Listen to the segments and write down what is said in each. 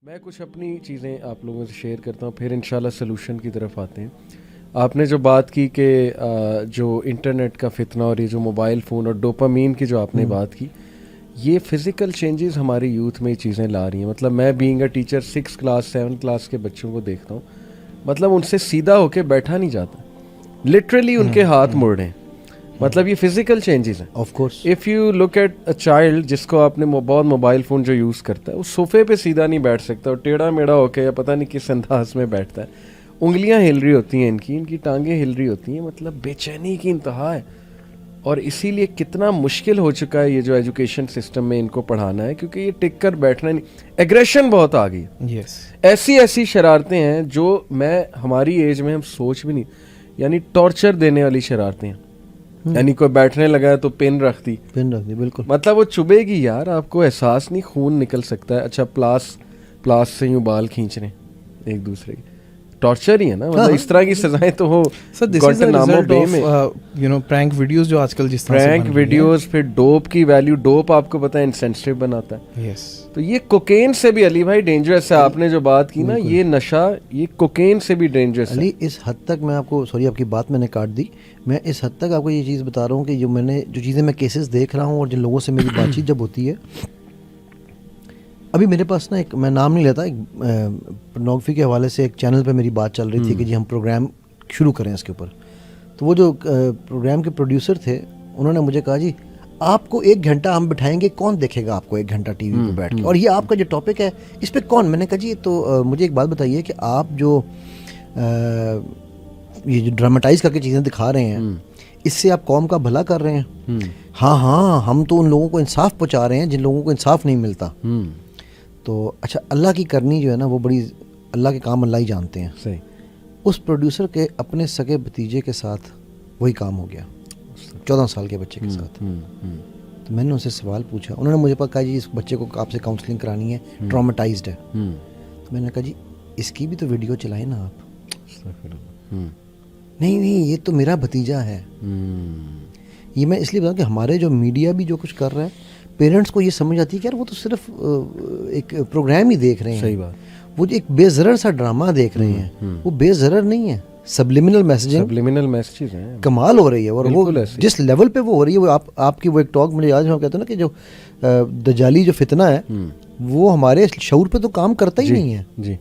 میں کچھ اپنی چیزیں آپ لوگوں سے شیئر کرتا ہوں، پھر انشاءاللہ سلوشن کی طرف آتے ہیں. آپ نے جو بات کی کہ جو انٹرنیٹ کا فتنہ اور یہ جو موبائل فون اور ڈوپامین کی جو آپ نے بات کی، یہ فزیکل چینجز ہماری یوتھ میں یہ چیزیں لا رہی ہیں. مطلب میں being a teacher 6 class 7 class کے بچوں کو دیکھتا ہوں، مطلب ان سے سیدھا ہو کے بیٹھا نہیں جاتا، لٹرلی ان کے ہاتھ مڑ رہے ہیں. مطلب یہ فزیکل چینجز ہیں. Of course if you look at a child جس کو آپ نے بہت موبائل فون جو یوز کرتا ہے، وہ صوفے پہ سیدھا نہیں بیٹھ سکتا، اور ٹیڑھا میڑھا ہو کے یا پتہ نہیں کس انداز میں بیٹھتا ہے. انگلیاں ہل رہی ہوتی ہیں ان کی ٹانگیں ہل رہی ہوتی ہیں. مطلب بے چینی کی انتہا ہے. اور اسی لیے کتنا مشکل ہو چکا ہے یہ جو ایجوکیشن سسٹم میں ان کو پڑھانا ہے، کیونکہ یہ ٹک کر بیٹھنا نہیں. ایگریشن بہت آ گئی ہے. یس ایسی شرارتیں ہیں جو میں ہماری ایج میں ہم سوچ بھی نہیں، یعنی ٹارچر دینے والی شرارتیں ہیں. یعنی کوئی بیٹھنے لگا ہے تو پن رکھ دی بالکل. مطلب وہ چبھے گی یار، آپ کو احساس نہیں، خون نکل سکتا ہے. اچھا پلاس سے یوں بال کھینچ رہے ہیں ایک دوسرے کے، ٹارچر ہی ہے نا. مطلب اس طرح کی سزائیں تو ہو گوانٹانامو بے میں. پرینک ویڈیوز جو آج کل جس طرح پرینک ویڈیوز، پھر ڈوپ کی ویلیو، ڈوپ آپ کو پتہ ہے انسینسٹیو بناتا ہے. یس تو یہ کوکین سے بھی علی بھائی ڈینجرس ہے. آپ نے جو بات کی نا، یہ نشہ، یہ کوکین سے بھی ڈینجرس ہے. علی اس حد تک میں آپ کو، سوری آپ کی بات میں نے کاٹ دی، میں اس حد تک آپ کو یہ چیز بتا رہا ہوں کہ جو چیزیں میں کیسز دیکھ رہا ہوں اور جن لوگوں سے میری بات چیت جب ہوتی ہے، ابھی میرے پاس نا ایک، میں نام نہیں لیتا، ایک پورنوگرافی کے حوالے سے ایک چینل پہ میری بات چل رہی تھی کہ جی ہم پروگرام شروع کریں اس کے اوپر. تو وہ جو پروگرام کے پروڈیوسر تھے انہوں نے مجھے کہا جی آپ کو 1 گھنٹہ ہم بٹھائیں گے، کون دیکھے گا آپ کو 1 گھنٹہ ٹی وی پہ بیٹھ کے، اور یہ آپ کا جو ٹاپک ہے اس پہ کون. میں نے کہا جی تو مجھے ایک بات بتائیے کہ آپ جو یہ جو ڈراماٹائز کر کے چیزیں دکھا رہے ہیں، اس سے آپ قوم کا بھلا کر رہے ہیں. ہاں ہم تو ان لوگوں کو انصاف پہنچا رہے ہیں جن لوگوں کو انصاف نہیں ملتا. تو اچھا، اللہ کی کرنی جو ہے نا وہ بڑی، اللہ کے کام اللہ ہی جانتے ہیں. صحیح. اس پروڈیوسر کے اپنے سگے بھتیجے کے ساتھ وہی کام ہو گیا، 14 سال کے بچے کے ساتھ. تو میں نے ان سے سوال پوچھا، انہوں نے مجھے کہا جی اس بچے کو آپ سے کاؤنسلنگ کرانی ہے، ٹراماٹائزڈ ہے. تو میں نے کہا جی اس کی بھی تو ویڈیو چلائیں نا آپ. نہیں یہ تو میرا بھتیجا ہے. یہ میں اس لیے بتاؤں کہ ہمارے جو میڈیا بھی جو کچھ کر رہا ہے، پیرنٹس کو یہ سمجھ آتی ہے کہ یار وہ تو صرف ایک پروگرام ہی دیکھ رہے ہیں. صحیح بات. وہ ایک بے ضرر سا ڈرامہ دیکھ رہے ہیں، وہ بے ضرر نہیں ہے، سبلیمنل میسیجز ہیں، کمال ہو رہی ہے. اور وہ جس لیول پہ وہ ہو رہی ہے، وہ آپ کی وہ ایک ٹاک مجھے یاد ہے، کہتے ہیں نا کہ جو دجالی جو فتنہ ہے وہ ہمارے شعور پہ تو کام کرتا ہی نہیں ہے. جی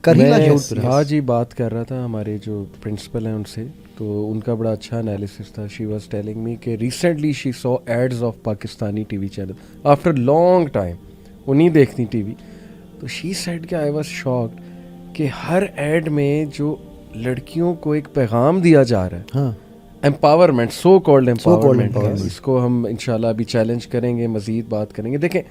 آج ہی بات کر رہا تھا ہمارے جو پرنسپل ہیں ان سے، تو ان کا بڑا اچھا انالیسس تھا. شی واز ٹیلنگ می کہ recently she saw ads of Pakistani TV channel after long time. وہ نہیں دیکھتی ٹی وی. تو شی سیڈ کہ آئی واز شاکڈ کہ ہر ایڈ میں جو لڑکیوں کو ایک پیغام دیا جا رہا ہے، امپاورمنٹ، سو کالڈ امپاورمنٹ، اس کو ہم انشاءاللہ ابھی چیلنج کریں گے، مزید بات کریں گے. دیکھیں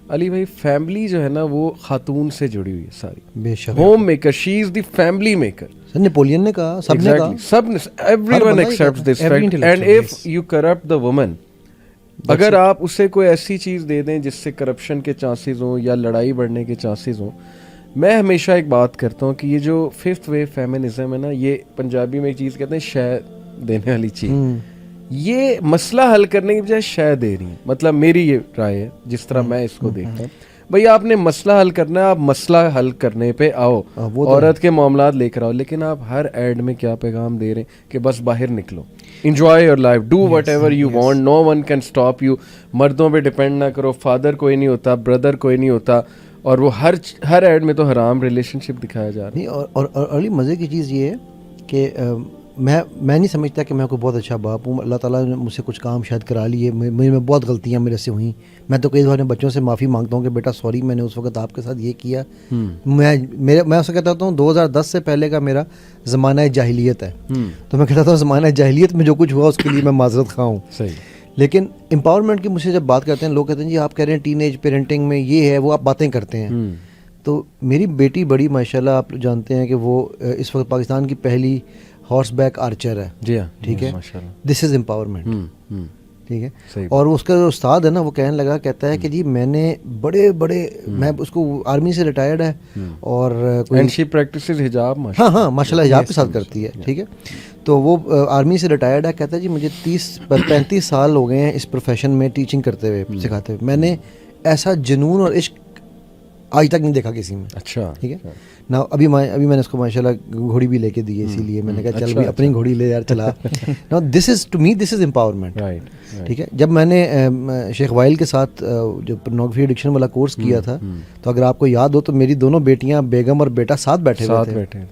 علی بھائی، فیملی جو ہے نا وہ خاتون سے جڑی ہوئی ہے ساری. بے شک homemaker, she is the family maker. Napoleon نے کہا، سب نے کہا، سب نے، everyone accepts this fact. And if you corrupt the woman, اگر آپ اسے کوئی ایسی چیز دے دیں جس سے کرپشن کے چانسز ہوں یا لڑائی بڑھنے کے چانسز ہوں. میں ہمیشہ ایک بات کرتا ہوں کہ یہ جو 5th ویو فیمنزم ہے نا، یہ پنجابی میں ایک چیز کہتے ہیں شے دینے والی چیز. یہ مسئلہ حل کرنے کی بجائے شے دے رہی ہیں. مطلب میری یہ رائے ہے جس طرح میں اس کو دیکھتا ہوں. بھائی آپ نے مسئلہ حل کرنا ہے، آپ مسئلہ حل کرنے پہ آؤ، عورت کے معاملات لے کر آؤ. لیکن آپ ہر ایڈ میں کیا پیغام دے رہے ہیں کہ بس باہر نکلو، enjoy your life, do whatever you want, no one can stop you. مردوں پہ ڈپینڈ نہ کرو، فادر کوئی نہیں ہوتا، بردر کوئی نہیں ہوتا. اور وہ ہر ایڈ میں تو حرام ریلیشن شپ دکھایا جا رہا ہے. اور علی مزے کی چیز یہ ہے کہ میں نہیں سمجھتا کہ میں کوئی بہت اچھا باپ ہوں. اللہ تعالیٰ نے مجھ سے کچھ کام شاید کرا لیے، میں بہت غلطیاں میرے سے ہوئیں. میں تو کئی بار بچوں سے معافی مانگتا ہوں کہ بیٹا سوری، میں نے اس وقت آپ کے ساتھ یہ کیا. میں اسے کہتا ہوں 2010 سے پہلے کا میرا زمانہ جاہلیت ہے. تو میں کہتا ہوں زمانہ جاہلیت میں جو کچھ ہوا اس کے لیے میں معذرت خواہ ہوں. صحیح. لیکن امپاورمنٹ کی مجھ سے جب بات کرتے ہیں، لوگ کہتے ہیں جی آپ کہہ رہے ہیں ٹین ایج پیرنٹنگ میں یہ ہے وہ، آپ باتیں کرتے ہیں. تو میری بیٹی بڑی ماشاءاللہ آپ جانتے ہیں کہ وہ اس وقت پاکستان کی پہلی ہارس بیک آرچر ہے. جی ہاں، ٹھیک ہے، دس از امپاورمنٹ. ٹھیک ہے. اور اس کا جو استاد ہے نا وہ کہنے لگا، کہتا ہے کہ جی میں نے بڑے میں اس کو آرمی سے ریٹائرڈ ہے اور ہاں ماشاء اللہ حجاب کے ساتھ کرتی ہے. ٹھیک ہے. تو وہ آرمی سے ریٹائرڈ ہے. کہتا ہے جی مجھے 35 سال ہو گئے ہیں اس پروفیشن میں ٹیچنگ کرتے ہوئے، سکھاتے ہوئے. میں نے ایسا جنون اور عشق آج تک نہیں دیکھا کسی میں. اچھا ٹھیک ہے نا. ابھی میں نے اس کو ماشاءاللہ گھوڑی بھی لے کے دی ہے, اسی لیے میں نے کہا چل بھی اپنی گھوڑی لے یار چلا. نا دس از to me this is empowerment. ٹھیک ہے. جب میں نے شیخ وائل کے ساتھ جو پورنوگرافی ایڈکشن والا کورس کیا تھا, تو اگر آپ کو یاد ہو تو میری دونوں بیٹیاں بیگم اور بیٹا ساتھ بیٹھے ہوئے تھے.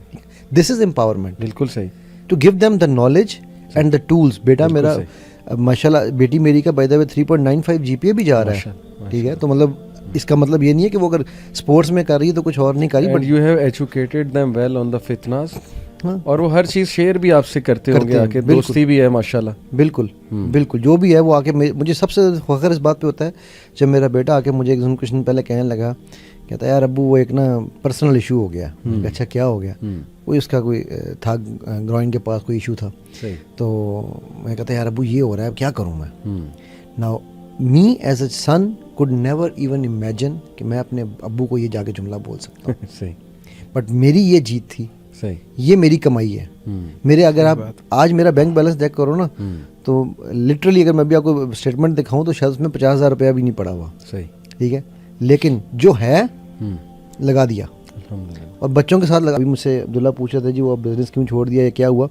This is empowerment. بالکل صحیح. To give them the knowledge and the tools. بیٹا میرا ماشاءاللہ, بیٹی میری کا بائی دا وے 3.95 GPA بھی جا رہا ہے. ٹھیک ہے. تو مطلب اس کا مطلب یہ نہیں ہے کہ وہ اگر اسپورٹس میں کر رہی ہے تو کچھ اور نہیں کر رہی, but you have educated them well on the fitness, اور وہ ہر چیز شیئر بھی آپ سے کرتے ہوں گے آ کے, دوستی بھی ہے ماشاءاللہ. بالکل بالکل. جو بھی ہے وہ آ کے مجھے سب سے فخر اس بات پہ ہوتا ہے جب میرا بیٹا آ کے مجھے کچھ دن پہلے کہنے لگا, کہتا ہے یار ابو وہ ایک نا پرسنل ایشو ہو گیا. اچھا کیا ہو گیا؟ کوئی اس کا کوئی تھا گروئن کے پاس کوئی ایشو تھا. تو میں کہتا یار ابو یہ ہو رہا ہے, اب کیا کروں میں؟ Now me as a son could never even imagine کہ میں اپنے ابو کو یہ جا کے جملہ بول سکتا ہوں. بٹ میری یہ جیت تھی, یہ میری کمائی ہے. میرے اگر آپ آج میرا بینک بیلنس دیکھ کرو نا, تو لٹرلی اگر میں بھی آپ کو اسٹیٹمنٹ دکھاؤں تو شاید اس میں 50,000 روپیہ بھی نہیں پڑا ہوا. ٹھیک ہے. لیکن جو ہے لگا دیا, اور بچوں کے ساتھ لگا. ابھی مجھ سے عبداللہ پوچھا تھا جی وہ بزنس کیوں چھوڑ دیا یا کیا ہوا.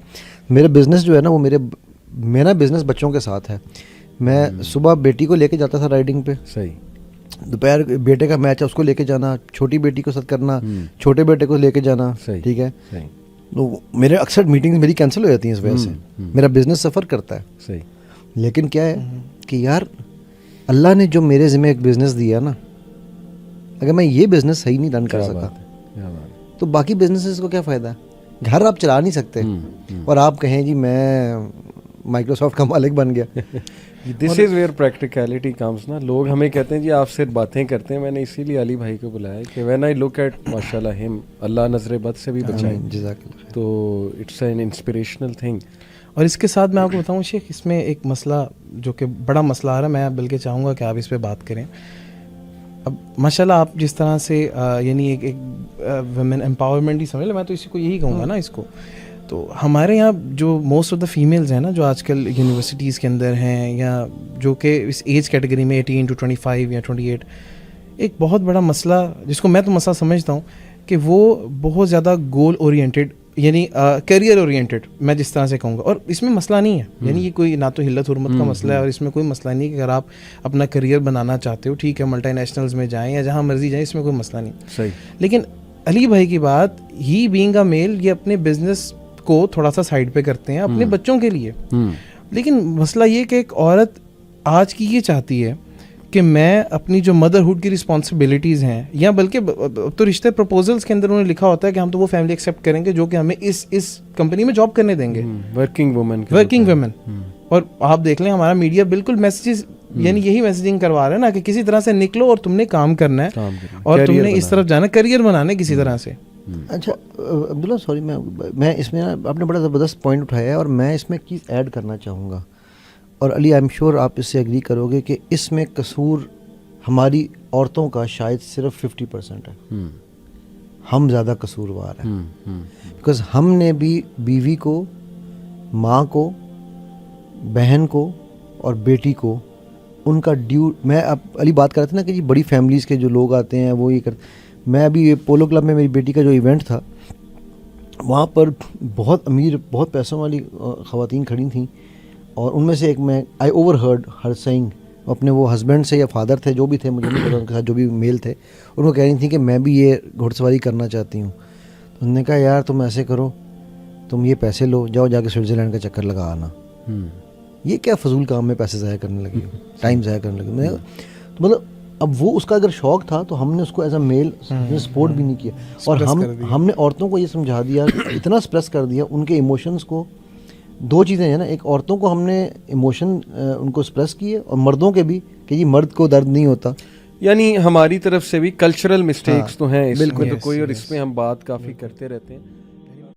میرا بزنس جو ہے نا وہ میرا بزنس بچوں کے ساتھ ہے. میں صبح بیٹی کو لے کے جاتا تھا رائڈنگ پہ, دوپہر بیٹے کا میچ ہے اس کو لے کے جانا, چھوٹی بیٹی کو ساتھ کرنا, چھوٹے بیٹے کو لے کے جانا. ٹھیک ہے. تو میرے اکثر میٹنگز میری کینسل ہو جاتی ہیں اس وجہ سے. میرا بزنس سفر کرتا ہے. لیکن کیا ہے کہ یار اللہ نے جو میرے ذمہ ایک بزنس دیا نا, اگر میں یہ بزنس صحیح نہیں رن کر سکا تو باقی بزنسز کو کیا فائدہ ہے؟ گھر آپ چلا نہیں سکتے اور آپ کہیں جی میں مائکروسافٹ کا مالک بن گیا. دس از ویئر پریکٹیکلٹی کمز نا. لوگ ہمیں کہتے ہیں جی آپ سے باتیں کرتے ہیں. میں نے اسی لیے علی بھائی کو بلایا کہ وین آئی لک ایٹ ماشاءاللہ ہم, اللہ نظر بد سے بھی بچائیں, تو اٹس این انسپریشنل تھنگ. اور اس کے ساتھ میں آپ کو بتاؤں شیخ, اس میں ایک مسئلہ جو کہ بڑا مسئلہ آ رہا ہے, میں بلکہ چاہوں گا کہ آپ اس پہ بات کریں. اب ماشاءاللہ آپ جس طرح سے یعنی ایک ویمن امپاورمنٹ ہی سمجھ لیں, میں تو اسی کو یہی کہوں گا نا اس کو. تو ہمارے یہاں جو موسٹ آف دا فیمیلز ہیں نا, جو آج کل یونیورسٹیز کے اندر ہیں یا جو کہ اس ایج کیٹیگری میں 18 to 25 یا 28, ایک بہت بڑا مسئلہ جس کو میں تو مسئلہ سمجھتا ہوں کہ وہ بہت زیادہ گول اورینٹیڈ یعنی کیریئر اورینٹیڈ میں جس طرح سے کہوں گا. اور اس میں مسئلہ نہیں ہے, یعنی یہ کوئی نہ تو حلت حرمت کا مسئلہ ہے, اور اس میں کوئی مسئلہ نہیں کہ اگر آپ اپنا کیریئر بنانا چاہتے ہو ٹھیک ہے ملٹی نیشنلز میں جائیں یا جہاں مرضی جائیں, اس میں کوئی مسئلہ نہیں. صحیح. لیکن علی بھائی کی بات, ہی بینگ اے میل, یہ اپنے بزنس کو تھوڑا سا سائڈ پہ کرتے ہیں اپنے بچوں کے لیے. لیکن مسئلہ یہ کہ ایک عورت آج کی یہ چاہتی ہے کہ میں اپنی جو مدرہڈ کی رسپانسبلٹیز ہیں, یا بلکہ تو رشتے پروپوزلس کے اندر انہوں نے لکھا ہوتا ہے کہ ہم تو وہ فیملی ایکسیپٹ کریں گے جو کہ ہمیں اس کمپنی میں جاب کرنے دیں گے, ورکنگ وومن. اور آپ دیکھ لیں ہمارا میڈیا بالکل میسیجز یعنی یہی میسیجنگ کروا رہا ہے نا کہ کسی طرح سے نکلو اور تم نے کام کرنا ہے اور تم نے اس طرف جانا, کریئر بنانا ہے کسی طرح سے. اچھا عبداللہ سوری, میں اس میں آپ نے بڑا زبردست پوائنٹ اٹھایا ہے, اور میں اس میں چیز ایڈ کرنا چاہوں گا, اور علی آئی ایم شیور آپ اس سے ایگری کرو گے کہ اس میں قصور ہماری عورتوں کا شاید صرف 50% ہے. ہم زیادہ قصوروار ہیں, بیکاز ہم نے بھی بیوی کو, ماں کو, بہن کو اور بیٹی کو ان کا ڈیو, میں اب علی بات کر رہا تھا نا کہ جی بڑی فیملیز کے جو لوگ آتے ہیں وہ یہ کرتے. میں ابھی پولو کلب میں میری بیٹی کا جو ایونٹ تھا, وہاں پر بہت امیر بہت پیسوں والی خواتین کھڑی تھیں, اور ان میں سے ایک میں آئی اوور ہرڈ ہر سینگ, اپنے وہ ہسبینڈ سے یا فادر تھے جو بھی تھے مجھے نہیں پتا ان کے ساتھ جو بھی میل تھے, ان کو کہہ رہی تھیں کہ میں بھی یہ گھوڑ سواری کرنا چاہتی ہوں. تو انہوں نے کہا یار تم ایسے کرو, تم یہ پیسے لو, جاؤ جا کے سوئٹزرلینڈ کا چکر لگا آنا. یہ کیا فضول کام میں پیسے ضائع کرنے لگی ہو, ٹائم ضائع کرنے لگی. تو مطلب اب وہ اس کا اگر شوق تھا تو ہم نے اس کو ایز اے میل سپورٹ بھی نہیں کیا, اور ہم نے عورتوں کو یہ سمجھا دیا, اتنا ایکسپریس کر دیا ان کے ایموشنز کو. دو چیزیں ہیں نا, ایک عورتوں کو ہم نے ایموشن ان کو ایکسپریس کیے, اور مردوں کے بھی کہ جی مرد کو درد نہیں ہوتا. یعنی ہماری طرف سے بھی کلچرل مسٹیکس تو ہیں اس میں تو کوئی, اور اس میں ہم بات کافی کرتے رہتے ہیں.